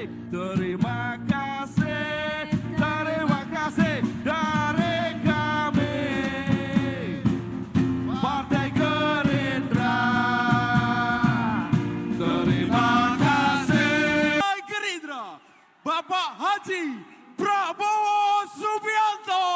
terima kasih dari kami Partai Gerindra. Terima kasih Gerindra, Bapak Haji Prabowo Subianto.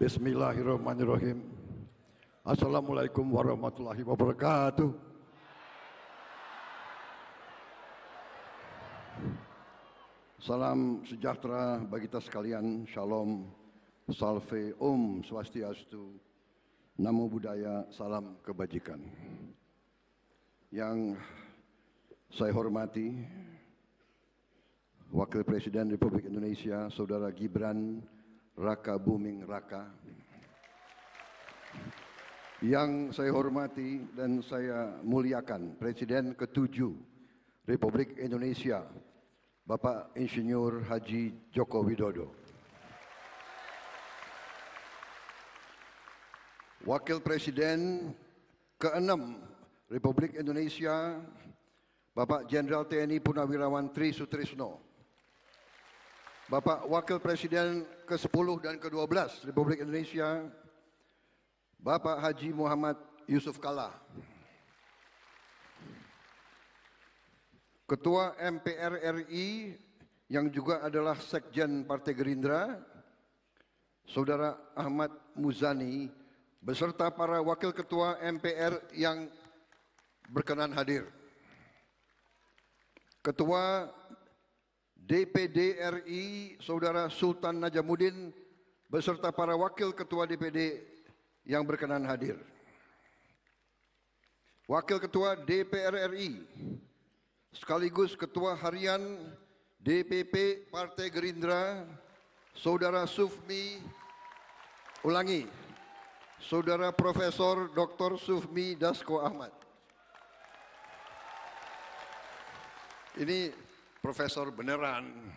Bismillahirrahmanirrahim. Assalamualaikum warahmatullahi wabarakatuh. Salam sejahtera bagi kita sekalian. Shalom, salve, om swastiastu, namo buddhaya, salam kebajikan. Yang saya hormati Wakil Presiden Republik Indonesia, Saudara Gibran Raka Buming Raka. Yang saya hormati dan saya muliakan Presiden ke-7 Republik Indonesia, Bapak Insinyur Haji Joko Widodo. Wakil Presiden ke-6 Republik Indonesia, Bapak Jenderal TNI Purnawirawan Tri Sutrisno. Bapak Wakil Presiden ke-10 dan ke-12 Republik Indonesia, Bapak Haji Muhammad Yusuf Kalla. Ketua MPR RI yang juga adalah Sekjen Partai Gerindra, Saudara Ahmad Muzani, beserta para Wakil Ketua MPR yang berkenan hadir. Ketua DPD RI Saudara Sultan Najamuddin beserta para Wakil Ketua DPD yang berkenan hadir. Wakil Ketua DPR RI sekaligus Ketua Harian DPP Partai Gerindra Saudara Saudara Profesor Dr. Sufmi Dasko Ahmad. Ini Profesor beneran.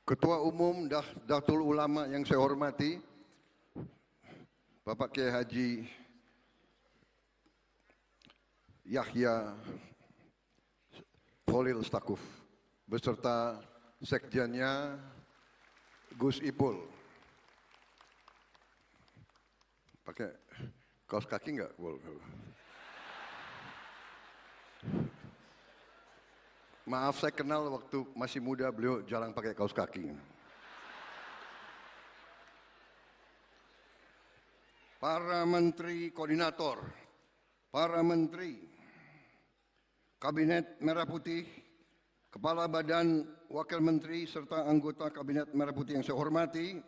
Ketua Umum Nahdlatul Ulama yang saya hormati, Bapak Kiai Haji Yahya Khalil Stakuf, beserta sekjennya Gus Ipul. Pakai kaos kaki enggak? Maaf, saya kenal waktu masih muda beliau jarang pakai kaos kaki. Para menteri koordinator, para menteri Kabinet Merah Putih, Kepala Badan Wakil Menteri serta anggota Kabinet Merah Putih yang saya hormati,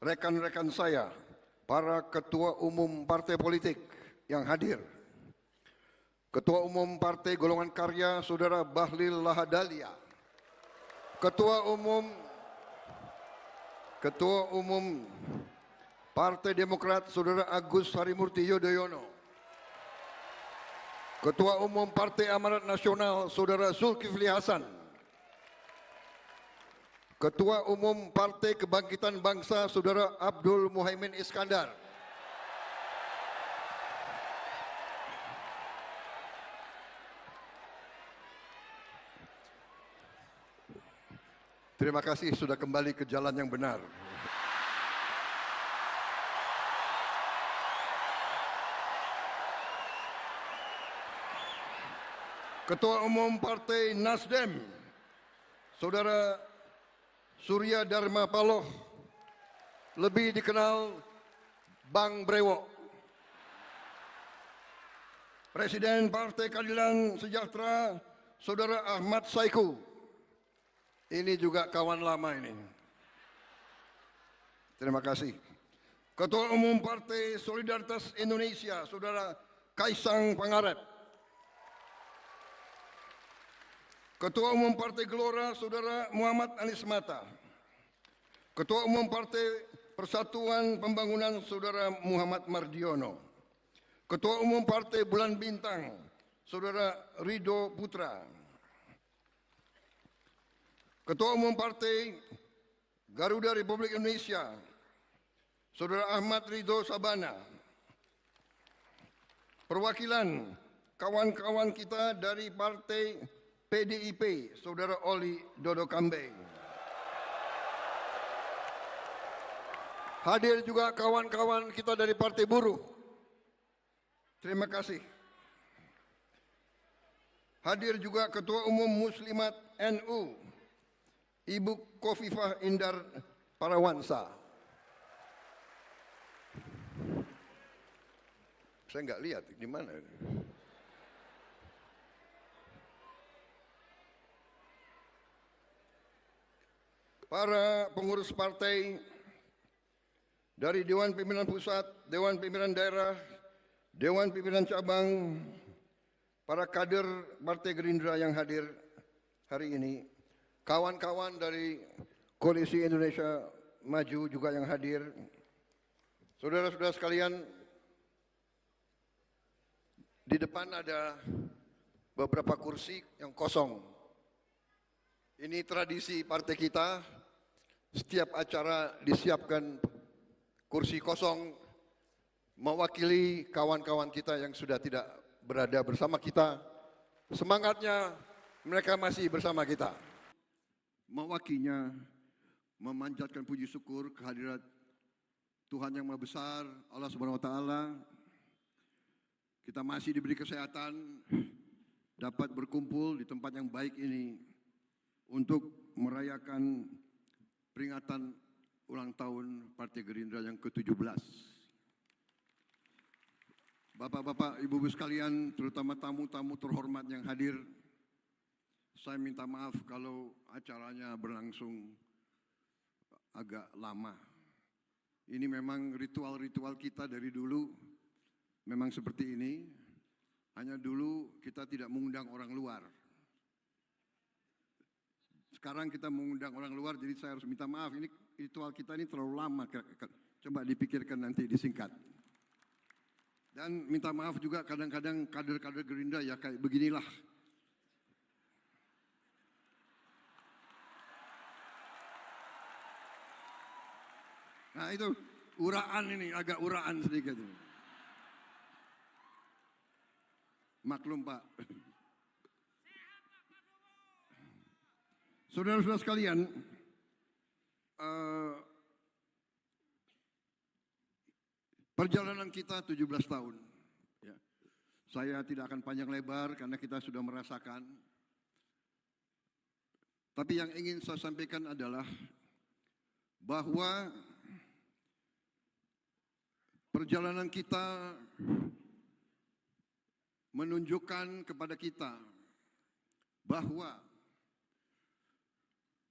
rekan-rekan saya, para ketua umum partai politik yang hadir, Ketua Umum Partai Golongan Karya Saudara Bahlil Lahadalia, Ketua Umum Partai Demokrat Saudara Agus Harimurti Yudhoyono, Ketua Umum Partai Amanat Nasional Saudara Zulkifli Hasan, Ketua Umum Partai Kebangkitan Bangsa Saudara Abdul Muhaimin Iskandar, terima kasih sudah kembali ke jalan yang benar. Ketua Umum Partai Nasdem, Saudara Surya Dharma Paloh, lebih dikenal Bang Brewok. Presiden Partai Keadilan Sejahtera, Saudara Ahmad Saiku. Ini juga kawan lama ini. Terima kasih. Ketua Umum Partai Solidaritas Indonesia, Saudara Kaisang Pangarep. Ketua Umum Partai Gelora, Saudara Muhammad Anies Mata. Ketua Umum Partai Persatuan Pembangunan, Saudara Muhammad Mardiono. Ketua Umum Partai Bulan Bintang, Saudara Ridho Putra. Ketua Umum Partai Garuda Republik Indonesia, Saudara Ahmad Ridho Sabana. Perwakilan kawan-kawan kita dari Partai PDIP, Saudara Oli Dodo Kambe. Hadir juga kawan-kawan kita dari Partai Buruh. Terima kasih. Hadir juga Ketua Umum Muslimat NU, Ibu Khofifah Indar Parawansa. Saya nggak lihat di mana. Para pengurus partai dari Dewan Pimpinan Pusat, Dewan Pimpinan Daerah, Dewan Pimpinan Cabang, para kader Partai Gerindra yang hadir hari ini, kawan-kawan dari Koalisi Indonesia Maju juga yang hadir, saudara-saudara sekalian, di depan ada beberapa kursi yang kosong. Ini tradisi partai kita, setiap acara disiapkan kursi kosong mewakili kawan-kawan kita yang sudah tidak berada bersama kita. Semangatnya mereka masih bersama kita. Mewakilnya memanjatkan puji syukur kehadirat Tuhan yang Maha Besar, Allah Subhanahu wa taala. Kita masih diberi kesehatan, dapat berkumpul di tempat yang baik ini untuk merayakan peringatan ulang tahun Partai Gerindra yang ke-17. Bapak-bapak, ibu-ibu sekalian, terutama tamu-tamu terhormat yang hadir, saya minta maaf kalau acaranya berlangsung agak lama. Ini memang ritual-ritual kita dari dulu, memang seperti ini. Hanya dulu kita tidak mengundang orang luar. Sekarang kita mengundang orang luar, jadi saya harus minta maaf. Ini ritual kita ini terlalu lama. Coba dipikirkan nanti, disingkat. Dan minta maaf juga kadang-kadang kader-kader Gerindra ya kayak beginilah. Nah itu uraan ini, agak uraan sedikit ini. Maklum Pak. Saudara-saudara sekalian, perjalanan kita 17 tahun. Ya. Saya tidak akan panjang lebar karena kita sudah merasakan. Tapi yang ingin saya sampaikan adalah bahwa perjalanan kita menunjukkan kepada kita bahwa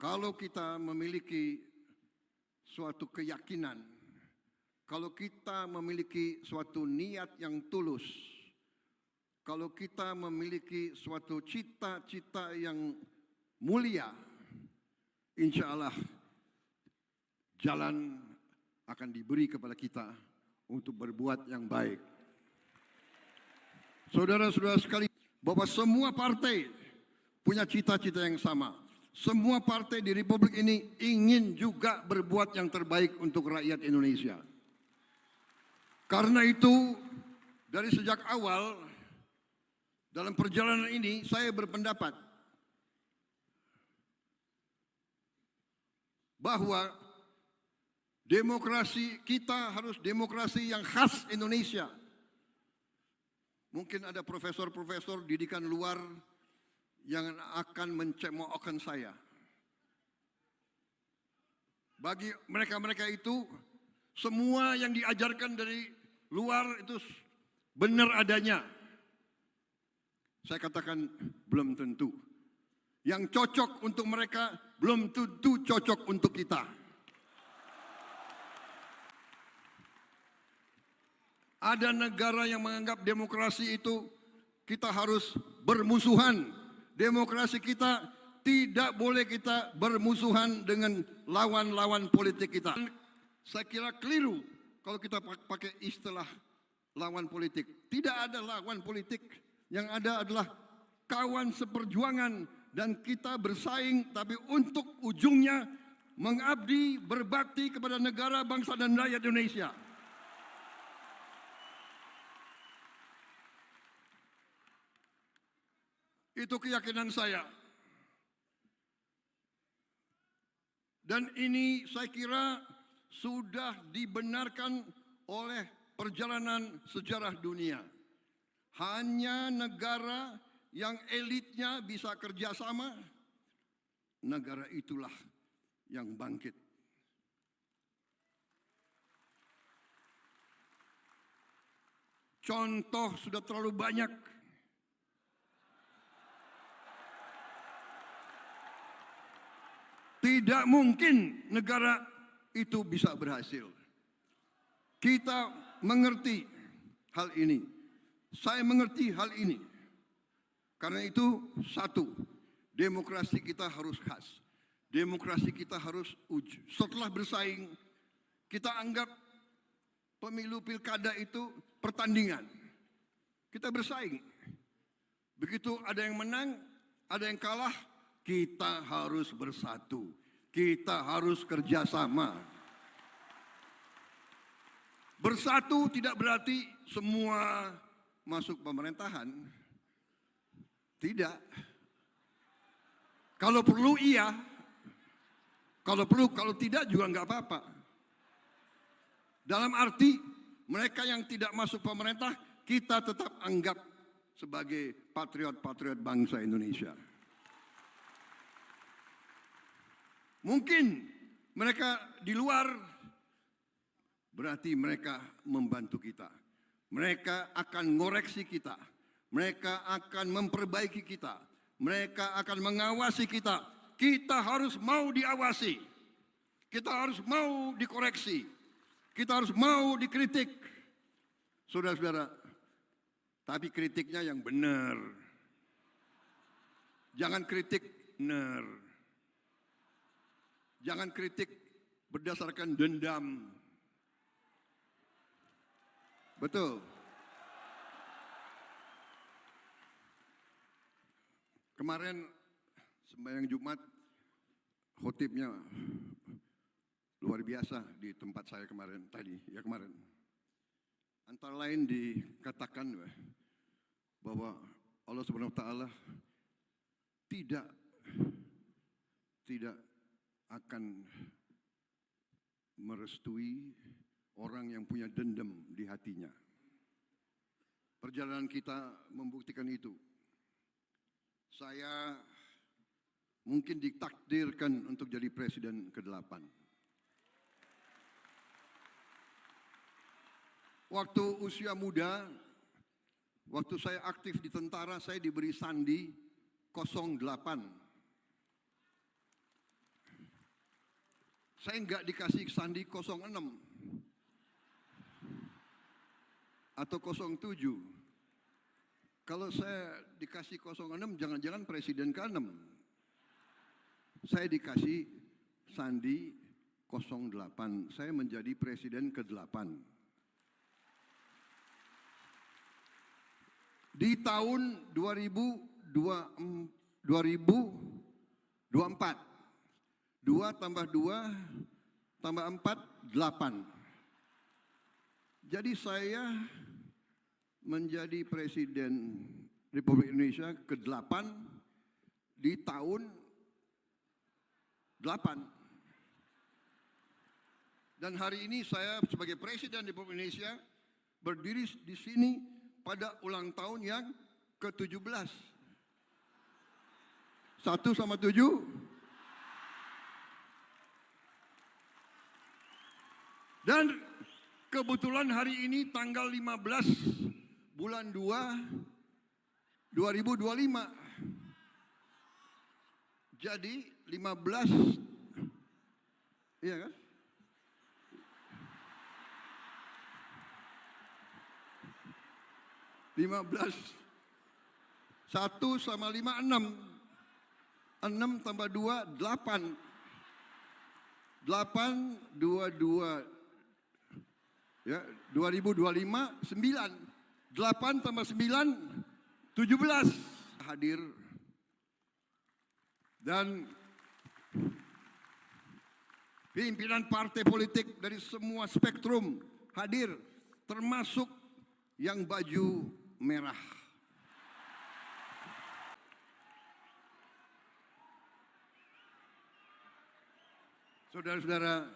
kalau kita memiliki suatu keyakinan, kalau kita memiliki suatu niat yang tulus, kalau kita memiliki suatu cita-cita yang mulia, insya Allah jalan akan diberi kepada kita untuk berbuat yang baik. Saudara-saudara sekalian, bahwa semua partai punya cita-cita yang sama. Semua partai di Republik ini ingin juga berbuat yang terbaik untuk rakyat Indonesia. Karena itu, dari sejak awal, dalam perjalanan ini, saya berpendapat bahwa demokrasi kita harus demokrasi yang khas Indonesia. Mungkin ada profesor-profesor didikan luar yang akan mencemoohkan saya. Bagi mereka-mereka itu, semua yang diajarkan dari luar itu benar adanya. Saya katakan belum tentu. Yang cocok untuk mereka belum tentu cocok untuk kita. Ada negara yang menganggap demokrasi itu kita harus bermusuhan. Demokrasi kita tidak boleh kita bermusuhan dengan lawan-lawan politik kita. Saya kira keliru kalau kita pakai istilah lawan politik. Tidak ada lawan politik. Yang ada adalah kawan seperjuangan dan kita bersaing tapi untuk ujungnya mengabdi, berbakti kepada negara, bangsa dan rakyat Indonesia. Itu keyakinan saya. Dan ini saya kira sudah dibenarkan oleh perjalanan sejarah dunia. Hanya negara yang elitnya bisa kerjasama, negara itulah yang bangkit. Contoh sudah terlalu banyak. Tidak mungkin negara itu bisa berhasil. Kita mengerti hal ini. Saya mengerti hal ini. Karena itu, satu, demokrasi kita harus khas. Demokrasi kita harus setelah bersaing, kita anggap pemilu pilkada itu pertandingan. Kita bersaing. Begitu ada yang menang, ada yang kalah, kita harus bersatu. Kita harus kerjasama. Bersatu tidak berarti semua masuk pemerintahan. Tidak. Kalau perlu iya. Kalau perlu, kalau tidak juga nggak apa-apa. Dalam arti mereka yang tidak masuk pemerintah kita tetap anggap sebagai patriot-patriot bangsa Indonesia. Mungkin mereka di luar berarti mereka membantu kita. Mereka akan ngoreksi kita. Mereka akan memperbaiki kita. Mereka akan mengawasi kita. Kita harus mau diawasi. Kita harus mau dikoreksi. Kita harus mau dikritik. Saudara-saudara, tapi kritiknya yang benar. Jangan kritik benar. Jangan kritik berdasarkan dendam. Betul. Kemarin sembahyang Jumat, khotibnya luar biasa di tempat saya kemarin, kemarin. Antara lain dikatakan bahwa Allah Subhanahu wa taala tidak akan merestui orang yang punya dendam di hatinya. Perjalanan kita membuktikan itu. Saya mungkin ditakdirkan untuk jadi presiden ke-8. Waktu usia muda, waktu saya aktif di tentara, saya diberi sandi 08. Saya enggak dikasih sandi 06 atau 07. Kalau saya dikasih 06, jangan-jangan presiden ke-6. Saya dikasih sandi 08. Saya menjadi presiden ke-8. Di tahun 2024. 2 tambah 2 tambah 4, 8. Jadi saya menjadi presiden Republik Indonesia ke-8 di tahun 8. Dan hari ini saya sebagai presiden Republik Indonesia berdiri di sini pada ulang tahun yang ke-17. 1 sama 7. Dan kebetulan hari ini tanggal 15 bulan 2 2025. Jadi 15, iya kan? (15) 1 sama 5, 6. 6 tambah 2, 8. 8, 22. Ya, 2025, 9. 8 tambah 9, 17. Hadir. Dan pimpinan partai politik dari semua spektrum hadir, termasuk yang baju merah. Saudara-saudara,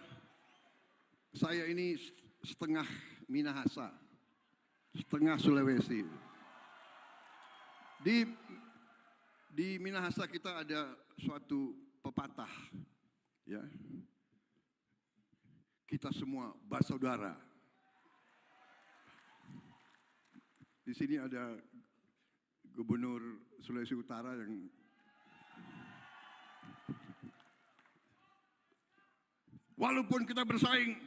saya ini setengah Minahasa, setengah Sulawesi. Di Minahasa kita ada suatu pepatah, ya. Kita semua bersaudara. Di sini ada Gubernur Sulawesi Utara yang walaupun kita bersaing,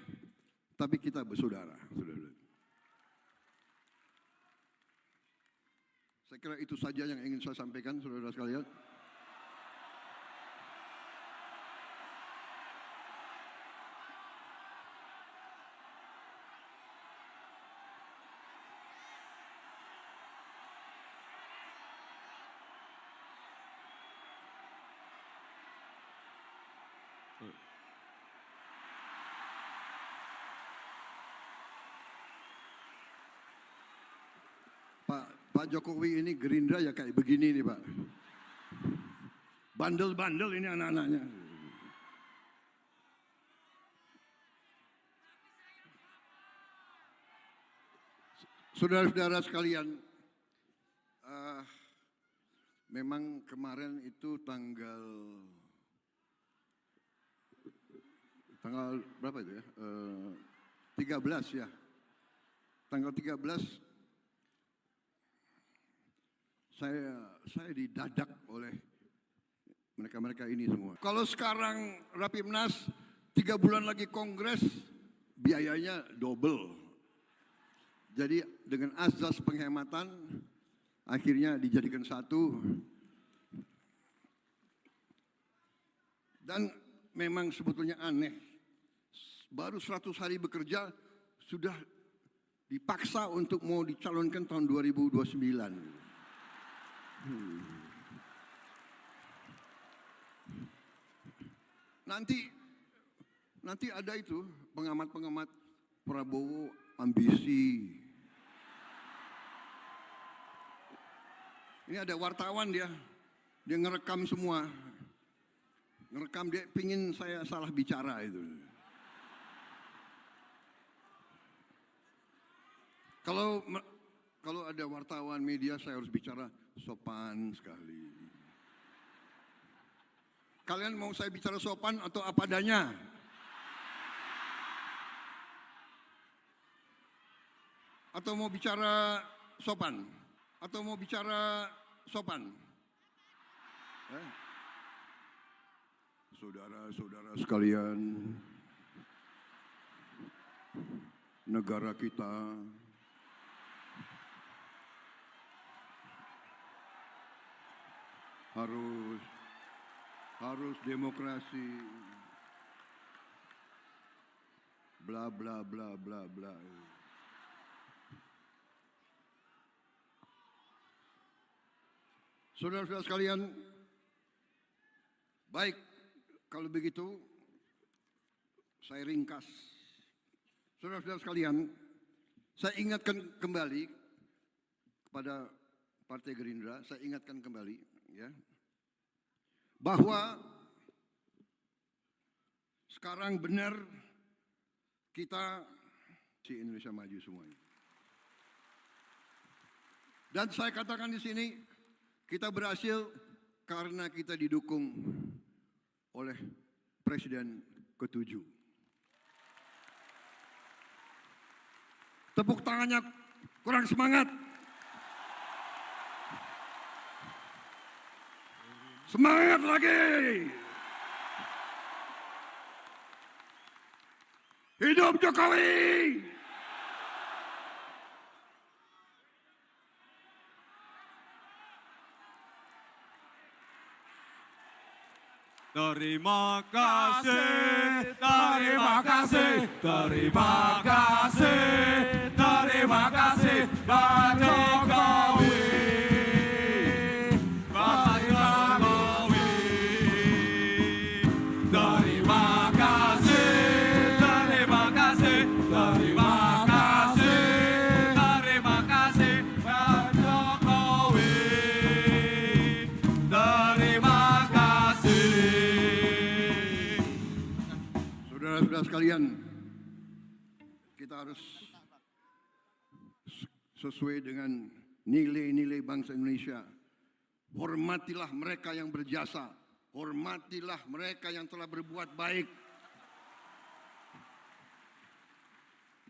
tapi kita bersaudara. Saya kira itu saja yang ingin saya sampaikan, saudara sekalian. Pak Jokowi ini Gerindra ya kayak begini nih Pak. Bandel-bandel ini anak-anaknya. Saudara-saudara sekalian, memang kemarin itu tanggal berapa itu ya? 13 ya. Tanggal 13 saya didadak oleh mereka-mereka ini semua. Kalau sekarang Rapimnas 3 bulan lagi kongres, biayanya double. Jadi dengan azas penghematan akhirnya dijadikan satu. Dan memang sebetulnya aneh. Baru 100 hari bekerja sudah dipaksa untuk mau dicalonkan tahun 2029. Nanti ada itu pengamat-pengamat Prabowo ambisi. Ini ada wartawan dia ngerekam semua, ngerekam dia pingin saya salah bicara itu. Kalau ada wartawan media saya harus bicara sopan sekali. Kalian mau saya bicara sopan atau apa adanya? Atau mau bicara sopan? Atau mau bicara sopan? Saudara-saudara sekalian, negara kita harus demokrasi, bla bla bla bla bla. Saudara-saudara sekalian, baik kalau begitu saya ringkas. Saudara-saudara sekalian, saya ingatkan kembali kepada Partai Gerindra, saya ingatkan kembali ya, bahwa sekarang benar kita si Indonesia maju semuanya. Dan saya katakan di sini kita berhasil karena kita didukung oleh Presiden ke-7. Tepuk tangannya kurang semangat. Semangat lagi. Hidup Jokowi. Terima kasih, terima kasih, terima kasih, terima kasih, Pak Jokowi, Pak Jokowi. Terima kasih, terima kasih, terima kasih, terima kasih, Pak Jokowi. Terima kasih. Saudara-saudara sekalian, kita harus sesuai dengan nilai-nilai bangsa Indonesia. Hormatilah mereka yang berjasa, hormatilah mereka yang telah berbuat baik.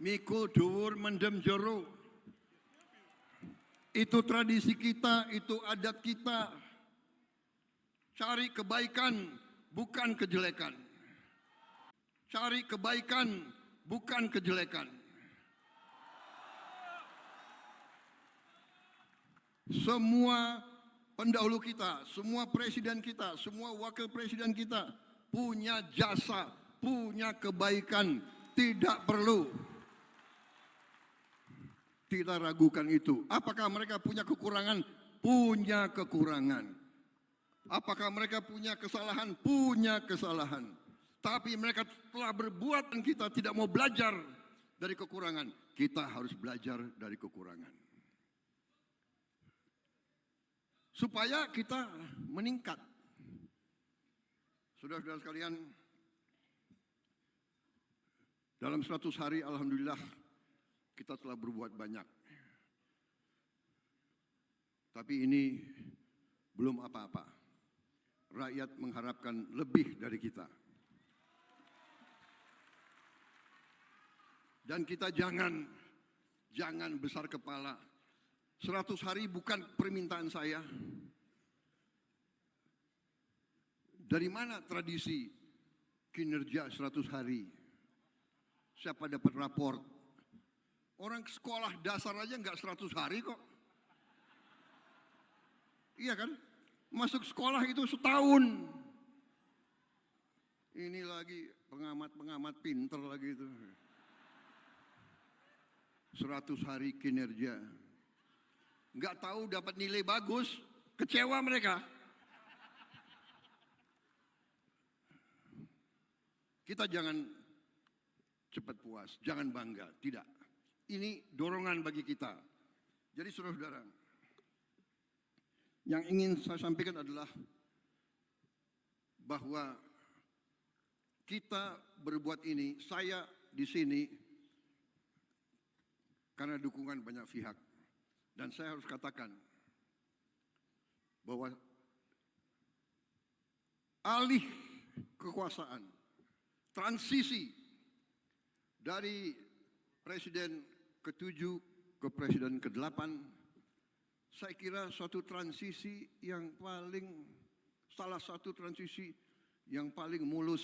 Mikul dhuwur mendem jero. Itu tradisi kita, itu adat kita. Cari kebaikan, bukan kejelekan. Cari kebaikan, bukan kejelekan. Semua pendahulu kita, semua presiden kita, semua wakil presiden kita punya jasa, punya kebaikan. Tidak perlu kita ragukan itu. Apakah mereka punya kekurangan? Punya kekurangan. Apakah mereka punya kesalahan? Punya kesalahan. Tapi mereka telah berbuat dan kita tidak mau belajar dari kekurangan. Kita harus belajar dari kekurangan. Supaya kita meningkat. Saudara-saudara sekalian, dalam 100 hari alhamdulillah kita telah berbuat banyak. Tapi ini belum apa-apa. Rakyat mengharapkan lebih dari kita. Dan kita jangan besar kepala. 100 hari bukan permintaan saya. Dari mana tradisi kinerja 100 hari? Siapa dapat raport? Orang sekolah dasar aja nggak 100 hari kok. Iya kan? Masuk sekolah itu setahun. Ini lagi pengamat-pengamat pinter lagi itu. 100 hari kinerja. Nggak tahu dapat nilai bagus, kecewa mereka. Kita jangan cepat puas, jangan bangga, tidak. Ini dorongan bagi kita. Jadi saudara-saudara, yang ingin saya sampaikan adalah bahwa kita berbuat ini, saya di sini karena dukungan banyak pihak. Dan saya harus katakan bahwa alih kekuasaan, transisi dari Presiden ke-7 ke Presiden ke-8, saya kira suatu transisi yang salah satu transisi yang paling mulus.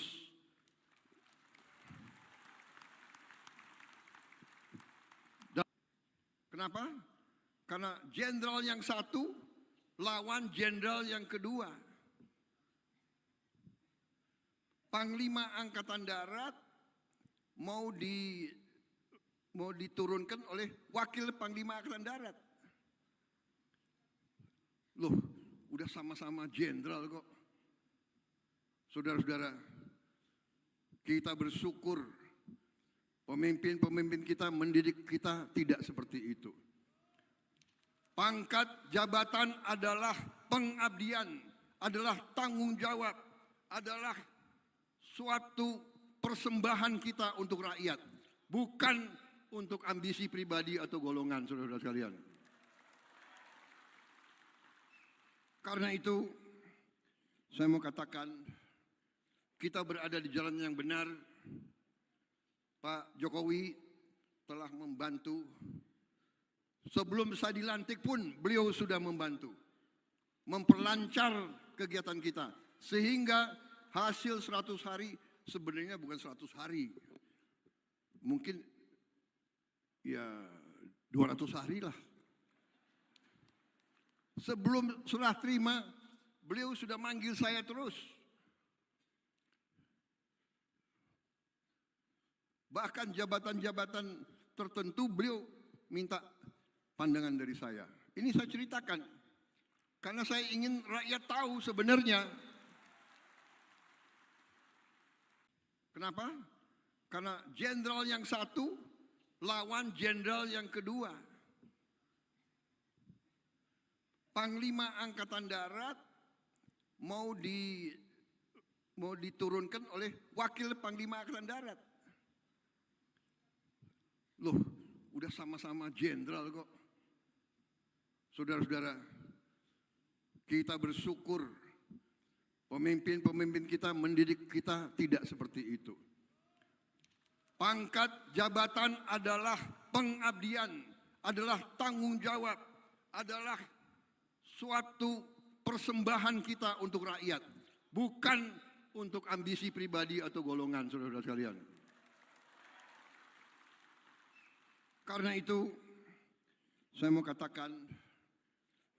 Kenapa? Karena jenderal yang satu lawan jenderal yang kedua. Panglima Angkatan Darat mau diturunkan oleh Wakil Panglima Angkatan Darat. Loh, udah sama-sama jenderal kok. Saudara-saudara, kita bersyukur pemimpin-pemimpin kita mendidik kita tidak seperti itu. Pangkat jabatan adalah pengabdian, adalah tanggung jawab, adalah suatu persembahan kita untuk rakyat, bukan untuk ambisi pribadi atau golongan, saudara-saudara sekalian. Karena itu, Saya mau katakan, kita berada di jalan yang benar. Pak Jokowi telah membantu. Sebelum saya dilantik pun beliau sudah membantu. Memperlancar kegiatan kita. Sehingga hasil 100 hari sebenarnya bukan 100 hari. Mungkin ya 200 hari lah. Sebelum serah terima, beliau sudah manggil saya terus. Bahkan jabatan-jabatan tertentu beliau minta pandangan dari saya. Ini saya ceritakan. Karena saya ingin rakyat tahu sebenarnya. Kenapa? Karena jenderal yang satu lawan jenderal yang kedua. Panglima Angkatan Darat mau diturunkan oleh Wakil Panglima Angkatan Darat. Loh, udah sama-sama jenderal kok. Saudara-saudara, kita bersyukur pemimpin-pemimpin kita mendidik kita tidak seperti itu. Pangkat jabatan adalah pengabdian, adalah tanggung jawab, adalah suatu persembahan kita untuk rakyat, bukan untuk ambisi pribadi atau golongan, saudara-saudara sekalian. Karena itu, saya mau katakan,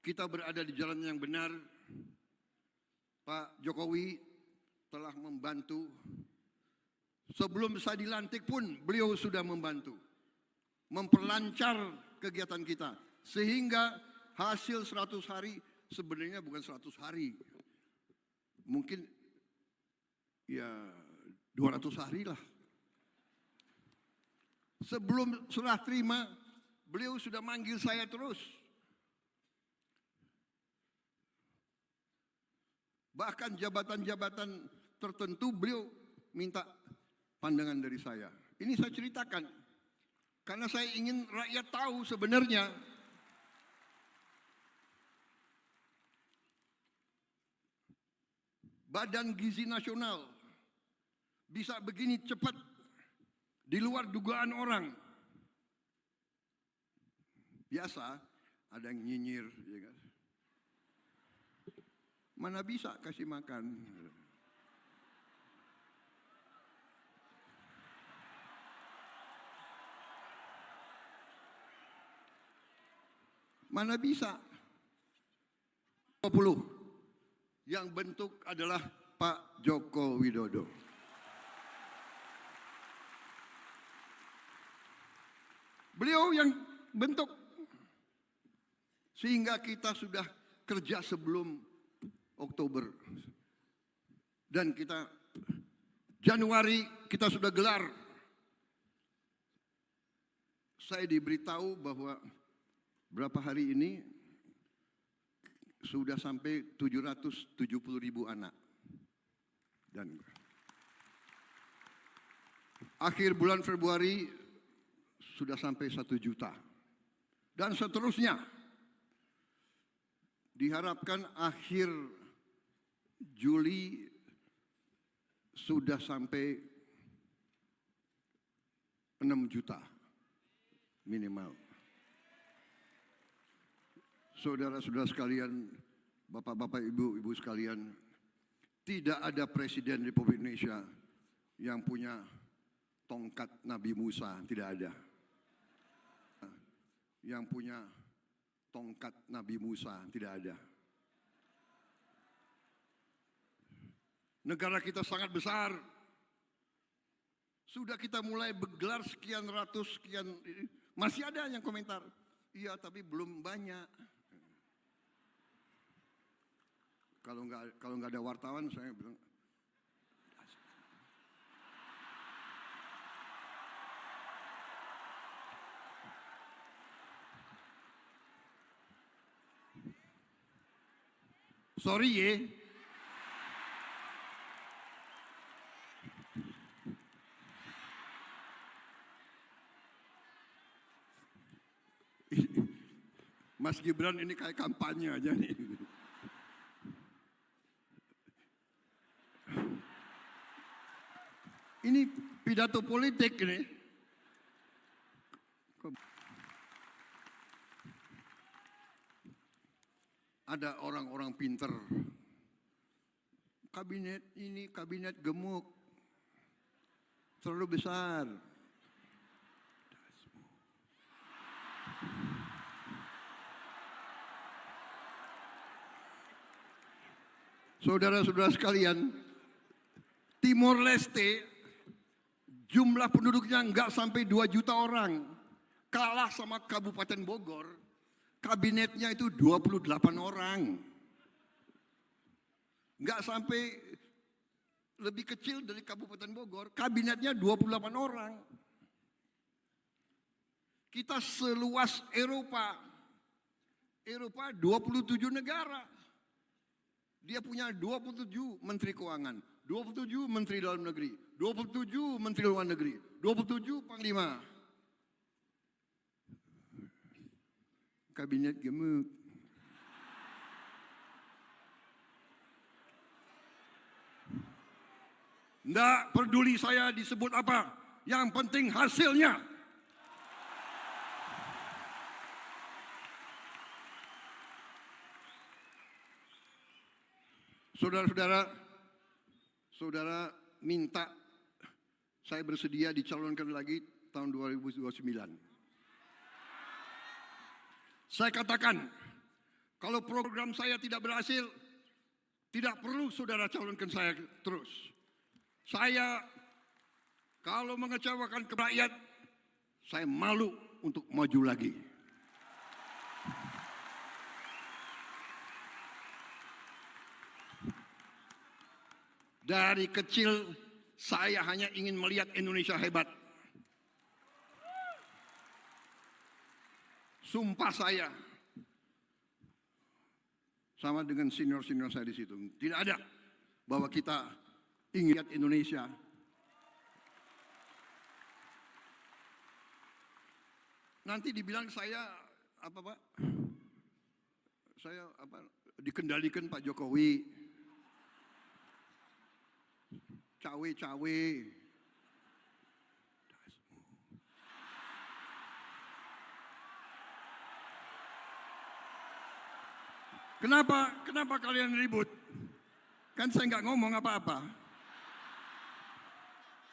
kita berada di jalan yang benar. Pak Jokowi telah membantu. Sebelum saya dilantik pun beliau sudah membantu. Memperlancar kegiatan kita. Sehingga hasil 100 hari sebenarnya bukan 100 hari. Mungkin ya 200 hari lah. Sebelum serah terima, beliau sudah manggil saya terus. Bahkan jabatan-jabatan tertentu beliau minta pandangan dari saya. Ini saya ceritakan. Karena saya ingin rakyat tahu sebenarnya. Badan Gizi Nasional bisa begini cepat, di luar dugaan orang. Biasa ada yang nyinyir, ya kan? Mana bisa kasih makan? Mana bisa? 20 yang bentuk adalah Pak Joko Widodo. Beliau yang bentuk. Sehingga kita sudah kerja sebelum Oktober. Dan kita Januari kita sudah gelar. Saya diberitahu bahwa berapa hari ini sudah sampai 770.000 anak. Dan akhir bulan Februari sudah sampai 1 juta. Dan seterusnya. Diharapkan akhir Juli sudah sampai 6 juta minimal. Saudara-saudara sekalian, bapak-bapak, ibu-ibu sekalian, tidak ada presiden Republik Indonesia yang punya tongkat Nabi Musa, tidak ada. Yang punya tongkat Nabi Musa, tidak ada. Negara kita sangat besar. Sudah kita mulai bergelar sekian ratus, sekian. Masih ada yang komentar. Iya, tapi belum banyak. Kalau nggak ada wartawan, saya bilang. Sorry ya. Mas Gibran ini kayak kampanye aja nih. Ini pidato politik ini. Ada orang-orang pinter. Kabinet ini kabinet gemuk. Terlalu besar. Saudara-saudara sekalian, Timor Leste jumlah penduduknya nggak sampai 2 juta orang. Kalah sama Kabupaten Bogor, kabinetnya itu 28 orang. Nggak sampai, lebih kecil dari Kabupaten Bogor, kabinetnya 28 orang. Kita seluas Eropa. Eropa 27 negara. Dia punya 27 menteri keuangan, 27 menteri dalam negeri, 27 menteri luar negeri, 27 panglima. Kabinet gemuk. Nggak peduli saya disebut apa, yang penting hasilnya. Saudara-saudara, saudara minta saya bersedia dicalonkan lagi tahun 2029. Saya katakan, kalau program saya tidak berhasil, tidak perlu saudara calonkan saya terus. Saya kalau mengecewakan rakyat, saya malu untuk maju lagi. Dari kecil saya hanya ingin melihat Indonesia hebat. Sumpah saya, sama dengan senior-senior saya di situ, tidak ada bahwa kita ingin lihat Indonesia. Nanti dibilang saya apa Pak? Saya apa? Dikendalikan Pak Jokowi. Cawe-cawe. Kenapa kalian ribut? Kan saya nggak ngomong apa-apa.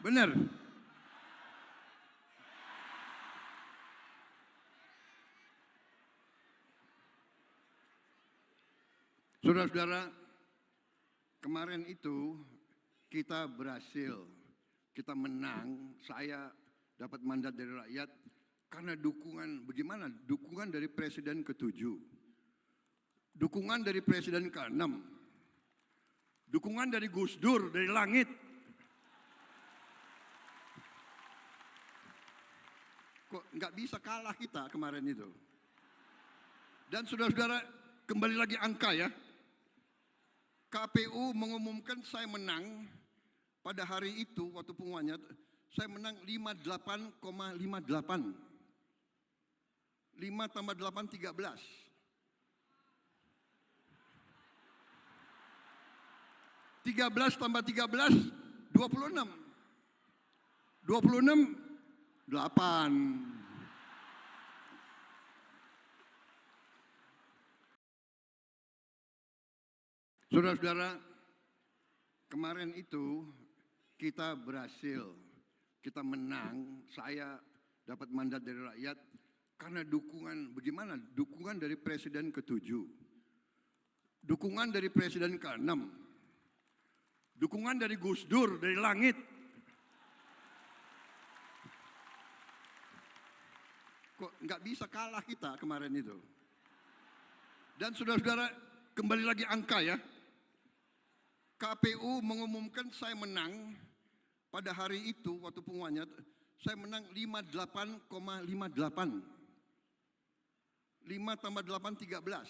Benar? Saudara-saudara, kemarin itu kita berhasil, kita menang, saya dapat mandat dari rakyat karena dukungan, bagaimana? Dukungan dari Presiden ke-7, dukungan dari Presiden ke-6, dukungan dari Gus Dur, dari langit. Kok nggak bisa kalah kita kemarin itu. Dan saudara-saudara, kembali lagi angka ya. KPU mengumumkan saya menang. Pada hari itu, waktu pengumumannya, saya menang 58,58. 5 tambah 8, 13. 13 tambah 13, 26. 26, 8. Saudara-saudara, kemarin itu kita berhasil, kita menang, saya dapat mandat dari rakyat karena dukungan, bagaimana? Dukungan dari Presiden ke-7, dukungan dari Presiden ke-6, dukungan dari Gus Dur, dari langit. Kok nggak bisa kalah kita kemarin itu. Dan saudara-saudara, kembali lagi angka ya. KPU mengumumkan saya menang. Pada hari itu, waktu pengumumannya, saya menang 58,58. 5 tambah 8, 13.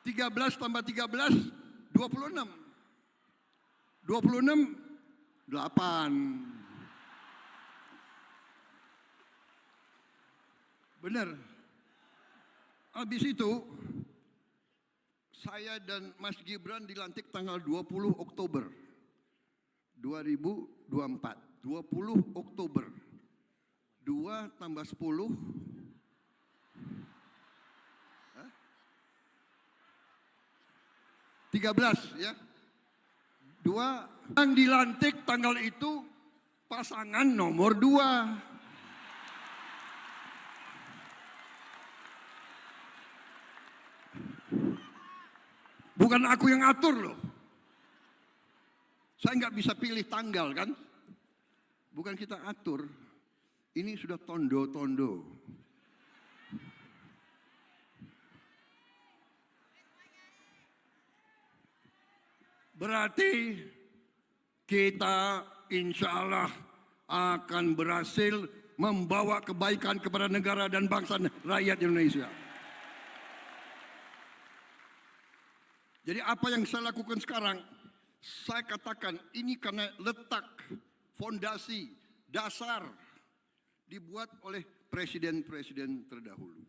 13 tambah 13, 26. 26, 8. Benar. Habis itu, saya dan Mas Gibran dilantik tanggal 20 Oktober 2024. 20 Oktober. 2 tambah 10. 13 ya. 2 yang dilantik tanggal itu pasangan nomor 2. Bukan aku yang atur loh. Saya nggak bisa pilih tanggal kan. Bukan kita atur. Ini sudah tondo-tondo. Berarti kita insya Allah akan berhasil membawa kebaikan kepada negara dan bangsa rakyat Indonesia. Jadi apa yang saya lakukan sekarang, saya katakan ini karena letak fondasi dasar dibuat oleh presiden-presiden terdahulu.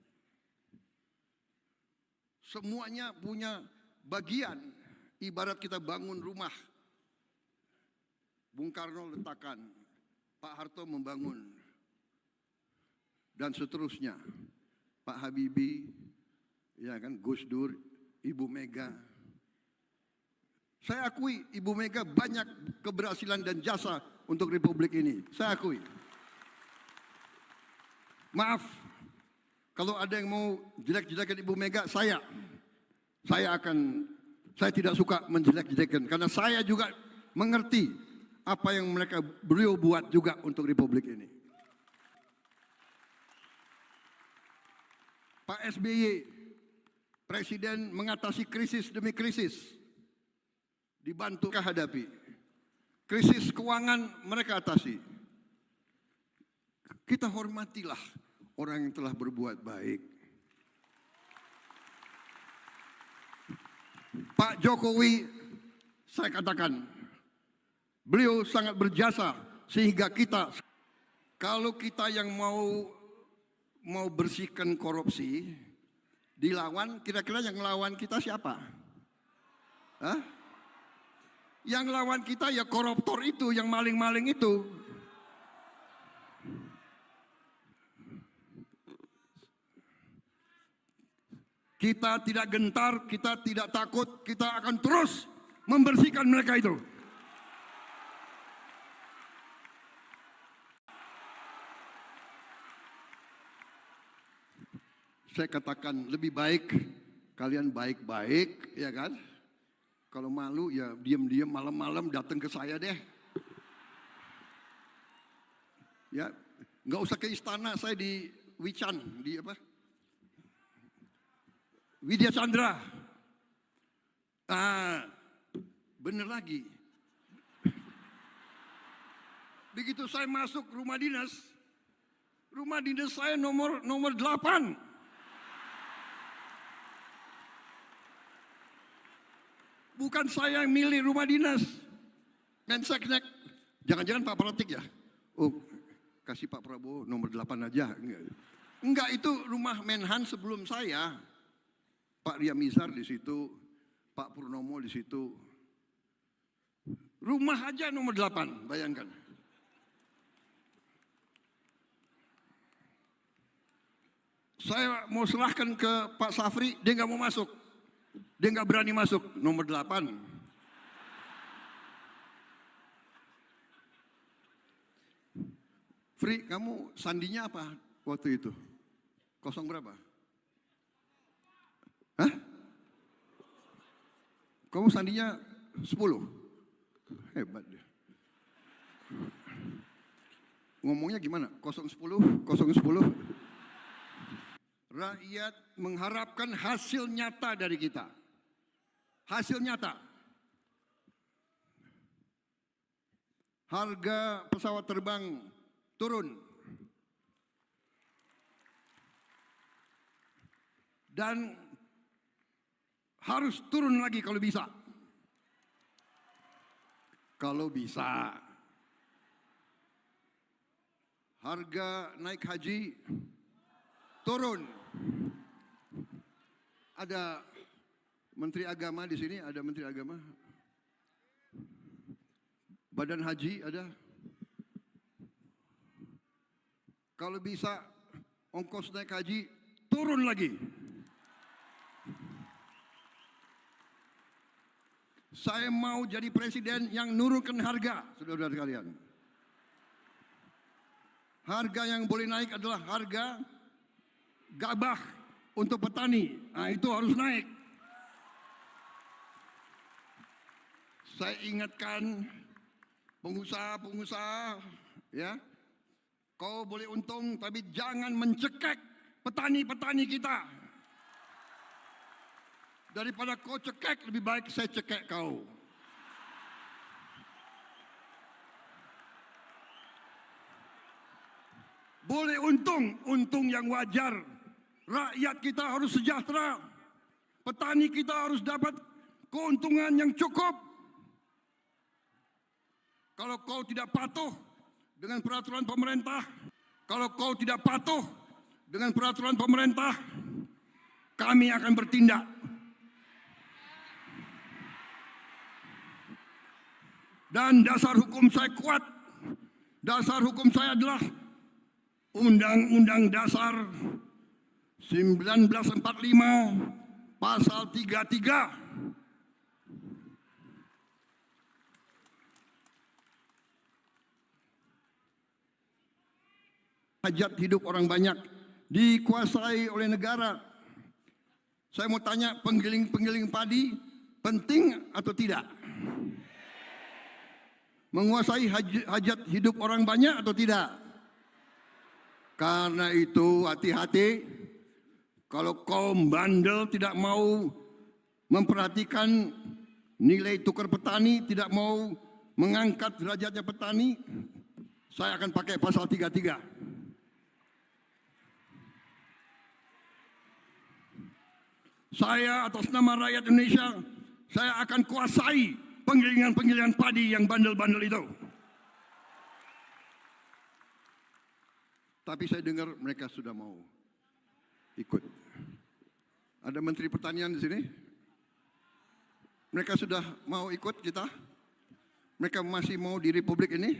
Semuanya punya bagian, ibarat kita bangun rumah. Bung Karno letakkan, Pak Harto membangun, dan seterusnya. Pak Habibie, ya kan, Gus Dur, Ibu Mega. Saya akui Ibu Mega banyak keberhasilan dan jasa untuk Republik ini. Saya akui. Maaf, kalau ada yang mau jelek-jelekan Ibu Mega, saya tidak suka menjelek-jelekan. Karena saya juga mengerti apa yang beliau buat juga untuk Republik ini. Pak SBY, Presiden mengatasi krisis demi krisis. Dibantu hadapi. Krisis keuangan mereka atasi. Kita hormatilah orang yang telah berbuat baik. Pak Jokowi, saya katakan, beliau sangat berjasa sehingga kita, kalau kita yang mau bersihkan korupsi, dilawan, kira-kira yang lawan kita siapa? Hah? Yang lawan kita ya koruptor itu, yang maling-maling itu. Kita tidak gentar, kita tidak takut, kita akan terus membersihkan mereka itu. Saya katakan lebih baik kalian baik-baik, ya kan? Kalau malu ya diam-diam malam-malam datang ke saya deh. Ya, nggak usah ke istana, saya di Wican, di apa? Widya Chandra. Bener lagi. Begitu saya masuk rumah dinas saya nomor 8. Bukan saya yang milih rumah dinas. Menseknek, jangan-jangan Pak Pratik ya? Oh, kasih Pak Prabowo nomor 8 aja. Enggak, itu rumah Menhan sebelum saya. Pak Riamizar di situ, Pak Purnomo di situ. Rumah aja nomor 8, bayangkan. Saya mau serahkan ke Pak Safri, dia nggak mau masuk. Dia nggak berani masuk, nomor 8. Fri, kamu sandinya apa waktu itu? 0 berapa? Hah? Kamu sandinya 10? Hebat dia. Ngomongnya gimana? 010, 010. Rakyat mengharapkan hasil nyata dari kita. Hasil nyata. Harga pesawat terbang turun. Dan harus turun lagi kalau bisa. Kalau bisa. Harga naik haji turun. Ada Menteri Agama di sini, ada Menteri Agama? Badan Haji ada? Kalau bisa ongkos naik haji turun lagi. Saya mau jadi presiden yang nurunkan harga, saudara-saudara sekalian. Harga yang boleh naik adalah harga gabah untuk petani. Nah, itu harus naik. Saya ingatkan pengusaha-pengusaha, ya, kau boleh untung tapi jangan mencekek petani-petani kita. Daripada kau cekek, lebih baik saya cekek kau. Boleh untung yang wajar. Rakyat kita harus sejahtera. Petani kita harus dapat keuntungan yang cukup. Kalau kau tidak patuh dengan peraturan pemerintah, kami akan bertindak. Dan dasar hukum saya kuat. Dasar hukum saya adalah Undang-Undang Dasar 1945 Pasal 33. Hajat hidup orang banyak dikuasai oleh negara. Saya mau tanya, penggiling-penggiling padi penting atau tidak? Menguasai hajat hidup orang banyak atau tidak? Karena itu hati-hati. Kalau kaum bandel tidak mau memperhatikan nilai tukar petani, tidak mau mengangkat derajatnya petani, saya akan pakai pasal 33. Saya atas nama rakyat Indonesia, saya akan kuasai penggilingan-penggilingan padi yang bandel-bandel itu. Tapi saya dengar mereka sudah mau ikut. Ada Menteri Pertanian di sini? Mereka sudah mau ikut kita? Mereka masih mau di Republik ini?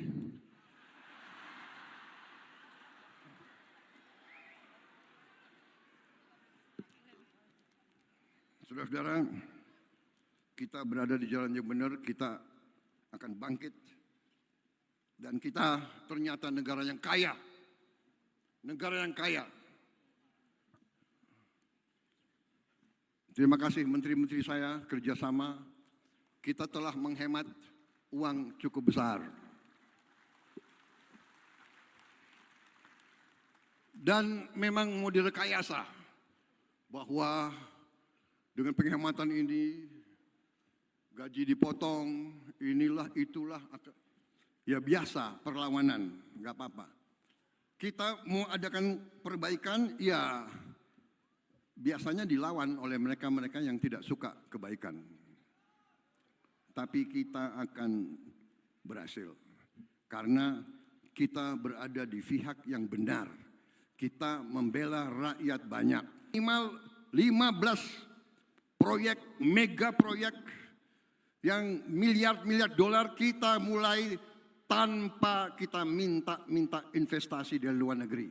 Saudara-saudara, kita berada di jalan yang benar, kita akan bangkit. Dan kita ternyata negara yang kaya. Negara yang kaya. Terima kasih menteri-menteri saya, kerjasama. Kita telah menghemat uang cukup besar. Dan memang mau direkayasa bahwa dengan penghematan ini, gaji dipotong, inilah itulah, ya biasa perlawanan, nggak apa-apa. Kita mau adakan perbaikan, ya biasanya dilawan oleh mereka-mereka yang tidak suka kebaikan. Tapi kita akan berhasil, karena kita berada di pihak yang benar. Kita membela rakyat banyak. Minimal 15 proyek, mega proyek yang miliar-miliar dolar kita mulai tanpa kita minta investasi dari luar negeri.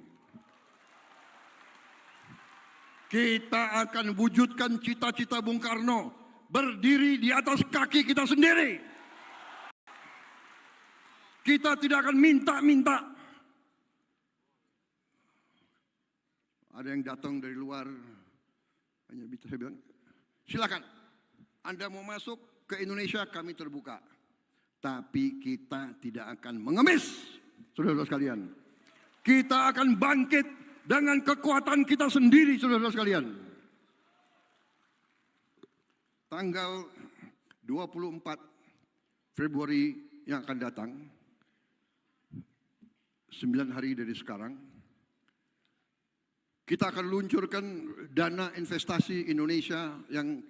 Kita akan wujudkan cita-cita Bung Karno, berdiri di atas kaki kita sendiri. Kita tidak akan minta-minta. Ada yang datang dari luar, hanya bisa saya bilang, silakan, Anda mau masuk ke Indonesia, kami terbuka. Tapi kita tidak akan mengemis, saudara-saudara sekalian. Kita akan bangkit dengan kekuatan kita sendiri, saudara-saudara sekalian. Tanggal 24 Februari yang akan datang, 9 hari dari sekarang, kita akan luncurkan dana investasi Indonesia yang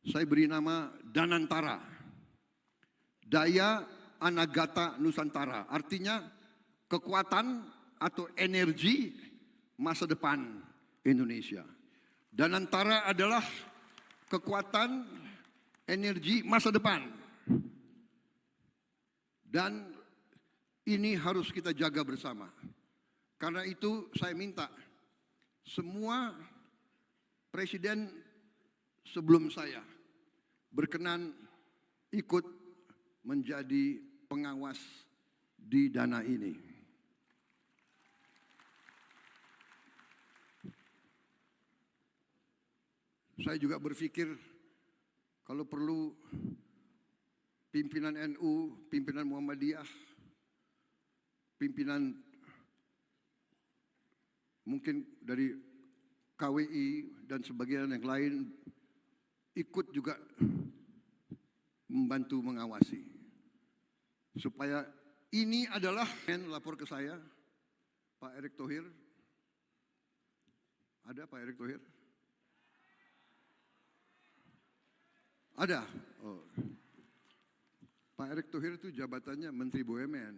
saya beri nama Danantara. Daya Anagata Nusantara. Artinya kekuatan atau energi masa depan Indonesia. Danantara adalah kekuatan energi masa depan. Dan ini harus kita jaga bersama. Karena itu saya minta semua presiden sebelum saya berkenan ikut menjadi pengawas di dana ini. Saya juga berpikir kalau perlu pimpinan NU, pimpinan Muhammadiyah, pimpinan mungkin dari KWI dan sebagian yang lain ikut juga membantu mengawasi. Supaya ini adalah, lapor ke saya, Pak Erick Thohir. Ada Pak Erick Thohir? Ada. Oh. Pak Erick Thohir itu jabatannya Menteri BUMN.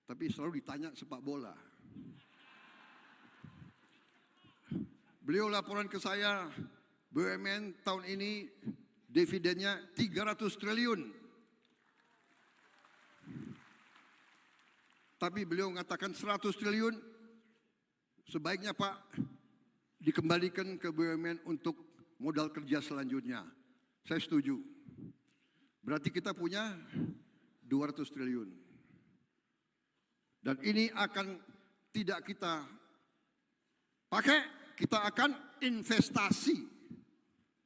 Tapi selalu ditanya sepak bola. Beliau laporan ke saya, BUMN tahun ini dividennya 300 triliun. Tapi beliau mengatakan 100 triliun sebaiknya Pak dikembalikan ke BUMN untuk modal kerja selanjutnya. Saya setuju. Berarti kita punya 200 triliun. Dan ini akan tidak kita pakai, kita akan investasi.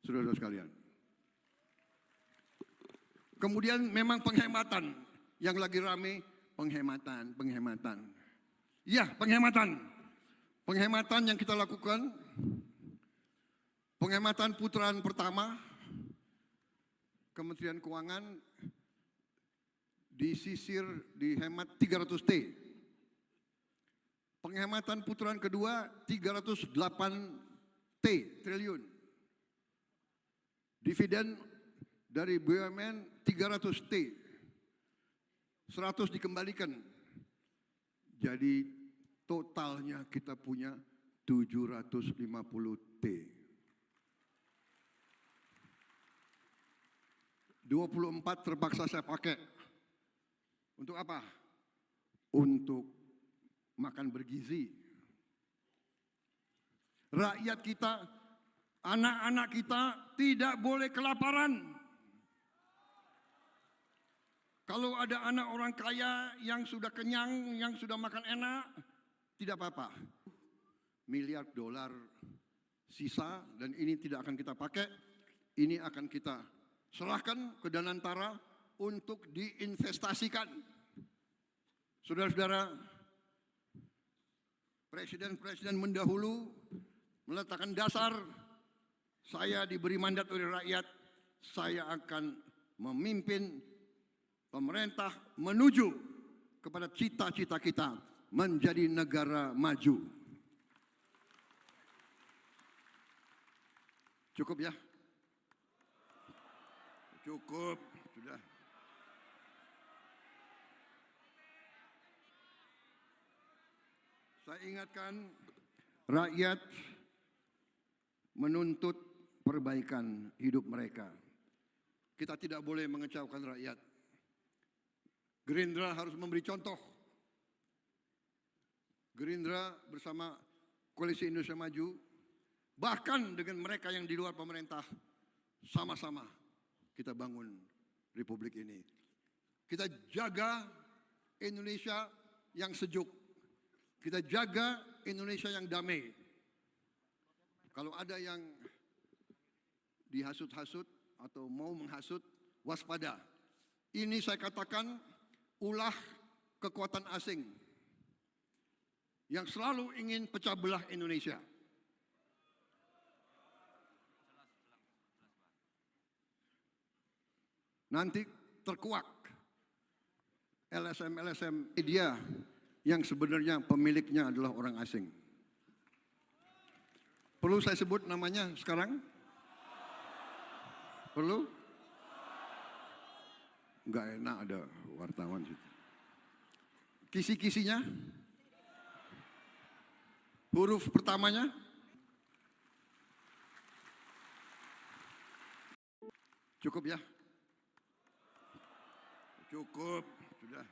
Saudara-saudara sekalian. Kemudian memang penghematan. Yang lagi rame, penghematan. Ya, penghematan. Penghematan yang kita lakukan, penghematan putaran pertama, Kementerian Keuangan disisir dihemat 300 T. Penghematan putaran kedua 308 triliun. Dividen dari BUMN 300 T. 100 dikembalikan. Jadi totalnya kita punya 750 T. 24 terpaksa saya pakai. Untuk apa? Untuk makan bergizi. Rakyat kita, anak-anak kita tidak boleh kelaparan. Kalau ada anak orang kaya yang sudah kenyang, yang sudah makan enak, tidak apa-apa. Miliar dolar sisa dan ini tidak akan kita pakai. Ini akan kita serahkan ke Danantara untuk diinvestasikan. Saudara-saudara, presiden-presiden mendahulu meletakkan dasar, saya diberi mandat oleh rakyat, saya akan memimpin pemerintah menuju kepada cita-cita kita menjadi negara maju. Cukup ya? Cukup, sudah. Saya ingatkan, rakyat menuntut perbaikan hidup mereka. Kita tidak boleh mengecewakan rakyat. Gerindra harus memberi contoh. Gerindra bersama Koalisi Indonesia Maju, bahkan dengan mereka yang di luar pemerintah, sama-sama kita bangun Republik ini. Kita jaga Indonesia yang sejuk. Kita jaga Indonesia yang damai. Kalau ada yang dihasut-hasut atau mau menghasut, waspada. Ini saya katakan ulah kekuatan asing yang selalu ingin pecah belah Indonesia. Nanti terkuak LSM media yang sebenarnya pemiliknya adalah orang asing. Perlu saya sebut namanya sekarang? Perlu? Enggak enak ada wartawan situ. Kisi-kisinya? Huruf pertamanya? Cukup ya? Cukup, sudah.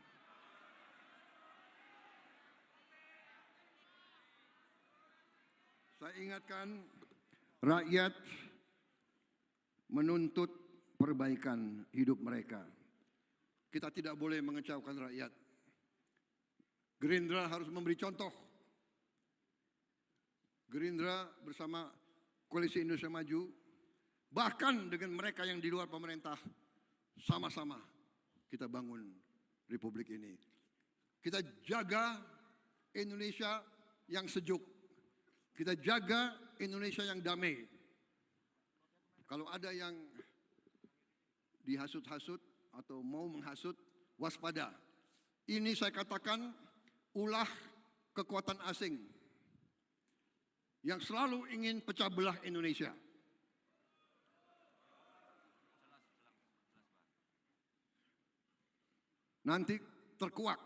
Saya ingatkan, rakyat menuntut perbaikan hidup mereka. Kita tidak boleh mengecewakan rakyat. Gerindra harus memberi contoh. Gerindra bersama Koalisi Indonesia Maju, bahkan dengan mereka yang di luar pemerintah, sama-sama kita bangun Republik ini. Kita jaga Indonesia yang sejuk. Kita jaga Indonesia yang damai. Kalau ada yang dihasut-hasut atau mau menghasut, waspada. Ini saya katakan ulah kekuatan asing yang selalu ingin pecah belah Indonesia. Nanti terkuak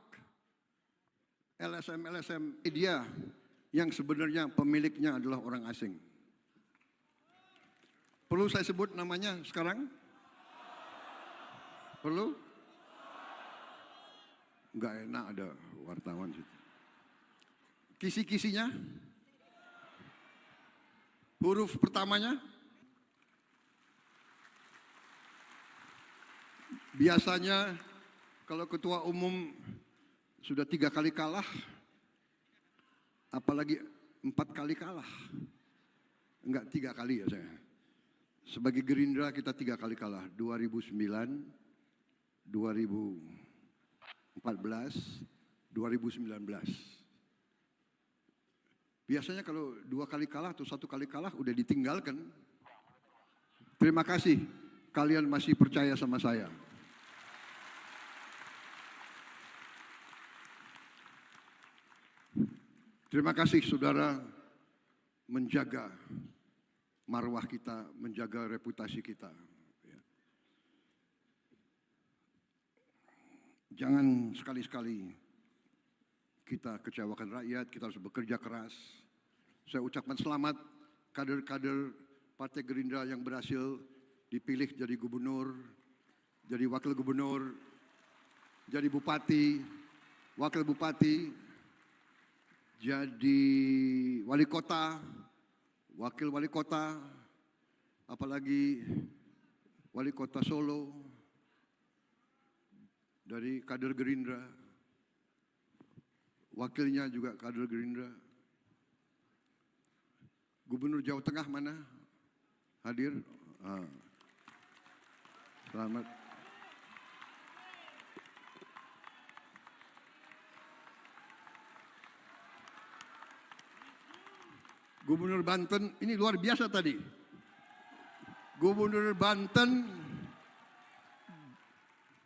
LSM media yang sebenarnya pemiliknya adalah orang asing. Perlu saya sebut namanya sekarang? Perlu? Enggak enak ada wartawan situ. Kisi-kisinya? Huruf pertamanya? Biasanya kalau ketua umum sudah 3 kali kalah, apalagi 4 kali kalah. Enggak 3 kali ya saya. Sebagai Gerindra kita 3 kali kalah. 2009, 2014, 2019. Biasanya kalau 2 kali kalah atau 1 kali kalah udah ditinggalkan. Terima kasih kalian masih percaya sama saya. Terima kasih saudara menjaga marwah kita, menjaga reputasi kita. Jangan sekali-sekali kita kecewakan rakyat, kita harus bekerja keras. Saya ucapkan selamat kader-kader Partai Gerindra yang berhasil dipilih jadi gubernur, jadi wakil gubernur, jadi bupati, wakil bupati, jadi wali kota, wakil wali kota, apalagi wali kota Solo dari kader Gerindra, wakilnya juga kader Gerindra. Gubernur Jawa Tengah mana? Hadir? Selamat. Gubernur Banten, ini luar biasa tadi. Gubernur Banten,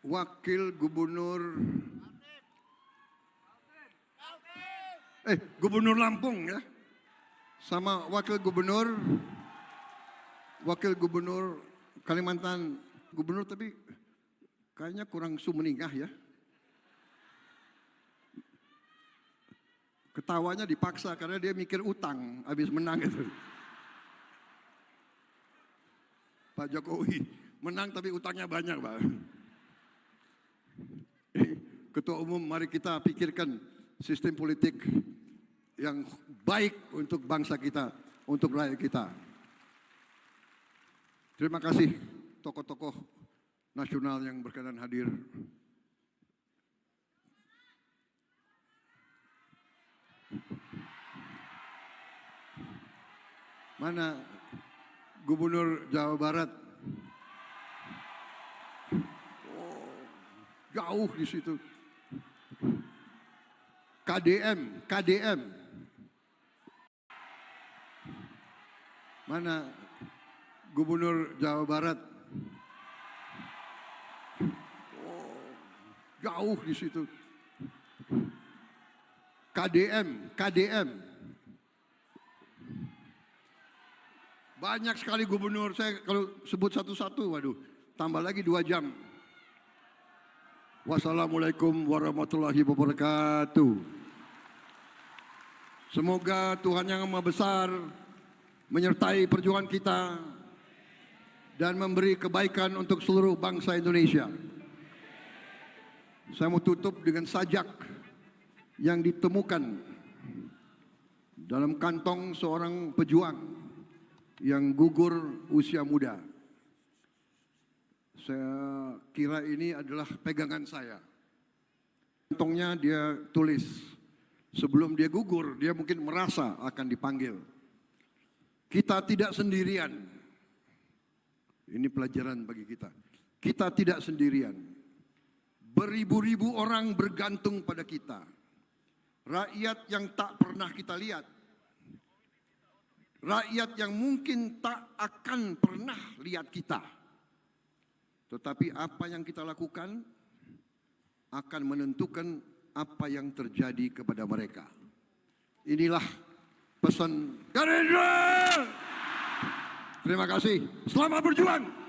wakil gubernur, gubernur Lampung ya, sama wakil gubernur Kalimantan, gubernur tapi kayaknya kurang sumeningah ya. Ketawanya dipaksa karena dia mikir utang habis menang itu. Pak Jokowi menang tapi utangnya banyak, Pak. Ketua umum, mari kita pikirkan sistem politik yang baik untuk bangsa kita, untuk rakyat kita. Terima kasih tokoh-tokoh nasional yang berkenan hadir. Mana Gubernur Jawa Barat? Oh, jauh di situ. KDM. Mana Gubernur Jawa Barat? Oh, jauh di situ. KDM. Banyak sekali gubernur, saya kalau sebut satu-satu, waduh, tambah lagi 2 jam. Wassalamualaikum warahmatullahi wabarakatuh. Semoga Tuhan Yang Maha Besar menyertai perjuangan kita dan memberi kebaikan untuk seluruh bangsa Indonesia. Saya mau tutup dengan sajak yang ditemukan dalam kantong seorang pejuang yang gugur usia muda. Saya kira ini adalah pegangan saya. Kantongnya dia tulis, sebelum dia gugur, dia mungkin merasa akan dipanggil. Kita tidak sendirian. Ini pelajaran bagi kita. Kita tidak sendirian. Beribu-ribu orang bergantung pada kita. Rakyat yang tak pernah kita lihat. Rakyat yang mungkin tak akan pernah lihat kita. Tetapi apa yang kita lakukan akan menentukan apa yang terjadi kepada mereka. Inilah pesan Gerindra. Terima kasih. Selamat berjuang.